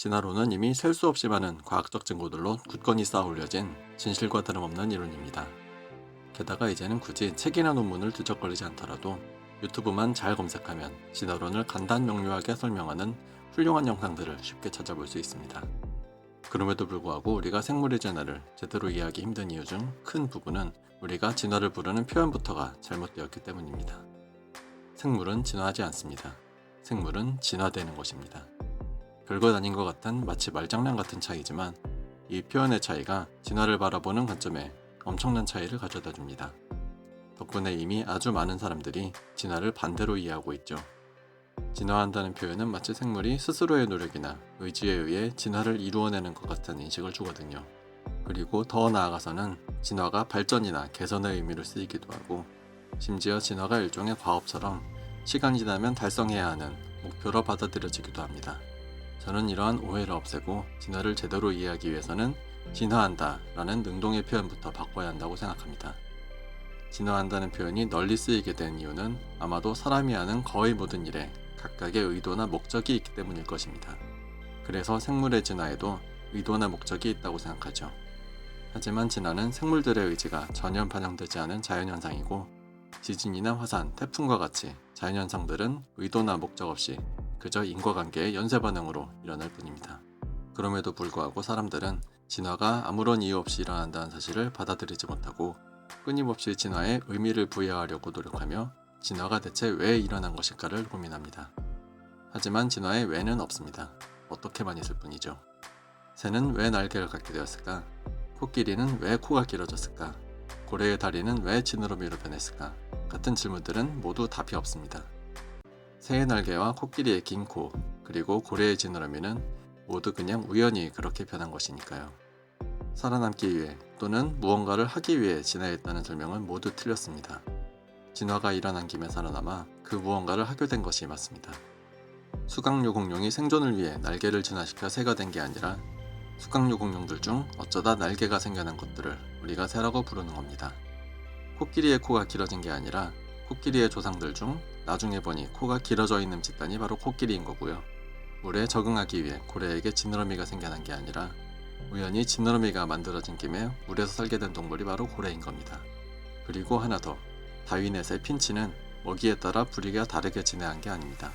진화론은 이미 셀 수 없이 많은 과학적 증거들로 굳건히 쌓아 올려진 진실과 다름없는 이론입니다. 게다가 이제는 굳이 책이나 논문을 뒤적거리지 않더라도 유튜브만 잘 검색하면 진화론을 간단 명료하게 설명하는 훌륭한 영상들을 쉽게 찾아볼 수 있습니다. 그럼에도 불구하고 우리가 생물의 진화를 제대로 이해하기 힘든 이유 중 큰 부분은 우리가 진화를 부르는 표현부터가 잘못되었기 때문입니다. 생물은 진화하지 않습니다. 생물은 진화되는 것입니다. 별것 아닌 것 같은 마치 말장난 같은 차이지만 이 표현의 차이가 진화를 바라보는 관점에 엄청난 차이를 가져다 줍니다. 덕분에 이미 아주 많은 사람들이 진화를 반대로 이해하고 있죠. 진화한다는 표현은 마치 생물이 스스로의 노력이나 의지에 의해 진화를 이루어내는 것 같은 인식을 주거든요. 그리고 더 나아가서는 진화가 발전이나 개선의 의미로 쓰이기도 하고 심지어 진화가 일종의 과업처럼 시간이 지나면 달성해야 하는 목표로 받아들여지기도 합니다. 저는 이러한 오해를 없애고 진화를 제대로 이해하기 위해서는 진화한다 라는 능동의 표현부터 바꿔야 한다고 생각합니다. 진화한다는 표현이 널리 쓰이게 된 이유는 아마도 사람이 하는 거의 모든 일에 각각의 의도나 목적이 있기 때문일 것입니다. 그래서 생물의 진화에도 의도나 목적이 있다고 생각하죠. 하지만 진화는 생물들의 의지가 전혀 반영되지 않은 자연현상이고 지진이나 화산, 태풍과 같이 자연현상들은 의도나 목적 없이 그저 인과관계의 연쇄반응으로 일어날 뿐입니다. 그럼에도 불구하고 사람들은 진화가 아무런 이유 없이 일어난다는 사실을 받아들이지 못하고 끊임없이 진화에 의미를 부여하려고 노력하며 진화가 대체 왜 일어난 것일까를 고민합니다. 하지만 진화에 왜는 없습니다. 어떻게만 있을 뿐이죠. 새는 왜 날개를 갖게 되었을까? 코끼리는 왜 코가 길어졌을까? 고래의 다리는 왜 지느러미로 변했을까? 같은 질문들은 모두 답이 없습니다. 새의 날개와 코끼리의 긴 코, 그리고 고래의 지느러미는 모두 그냥 우연히 그렇게 변한 것이니까요. 살아남기 위해 또는 무언가를 하기 위해 진화했다는 설명은 모두 틀렸습니다. 진화가 일어난 김에 살아남아 그 무언가를 하게 된 것이 맞습니다. 수강류 공룡이 생존을 위해 날개를 진화시켜 새가 된 게 아니라 수강류 공룡들 중 어쩌다 날개가 생겨난 것들을 우리가 새라고 부르는 겁니다. 코끼리의 코가 길어진 게 아니라 코끼리의 조상들 중 나중에 보니 코가 길어져 있는 집단이 바로 코끼리인 거고요. 물에 적응하기 위해 고래에게 지느러미가 생겨난 게 아니라 우연히 지느러미가 만들어진 김에 물에서 살게 된 동물이 바로 고래인 겁니다. 그리고 하나 더, 다윈의 새 핀치는 먹이에 따라 부리가 다르게 진화한 게 아닙니다.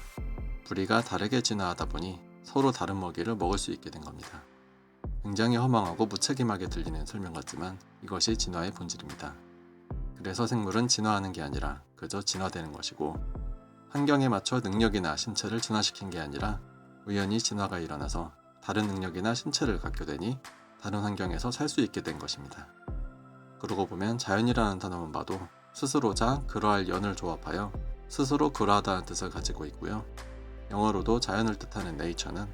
부리가 다르게 진화하다 보니 서로 다른 먹이를 먹을 수 있게 된 겁니다. 굉장히 허망하고 무책임하게 들리는 설명 같지만 이것이 진화의 본질입니다. 그래서 생물은 진화하는 게 아니라 그저 진화되는 것이고 환경에 맞춰 능력이나 신체를 진화시킨 게 아니라 우연히 진화가 일어나서 다른 능력이나 신체를 갖게 되니 다른 환경에서 살 수 있게 된 것입니다. 그러고 보면 자연이라는 단어만 봐도 스스로자 그러할 연을 조합하여 스스로 그러하다는 뜻을 가지고 있고요. 영어로도 자연을 뜻하는 nature는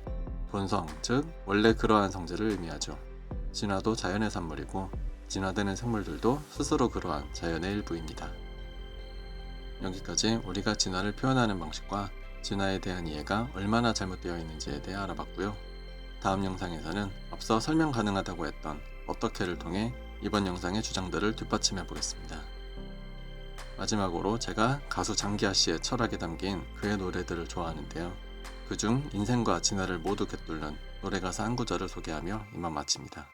본성, 즉 원래 그러한 성질을 의미하죠. 진화도 자연의 산물이고 진화되는 생물들도 스스로 그러한 자연의 일부입니다. 여기까지 우리가 진화를 표현하는 방식과 진화에 대한 이해가 얼마나 잘못되어 있는지에 대해 알아봤고요. 다음 영상에서는 앞서 설명 가능하다고 했던 어떻게를 통해 이번 영상의 주장들을 뒷받침해 보겠습니다. 마지막으로 제가 가수 장기하 씨의 철학이 담긴 그의 노래들을 좋아하는데요. 그중 인생과 진화를 모두 꿰뚫는 노래 가사 한 구절을 소개하며 이만 마칩니다.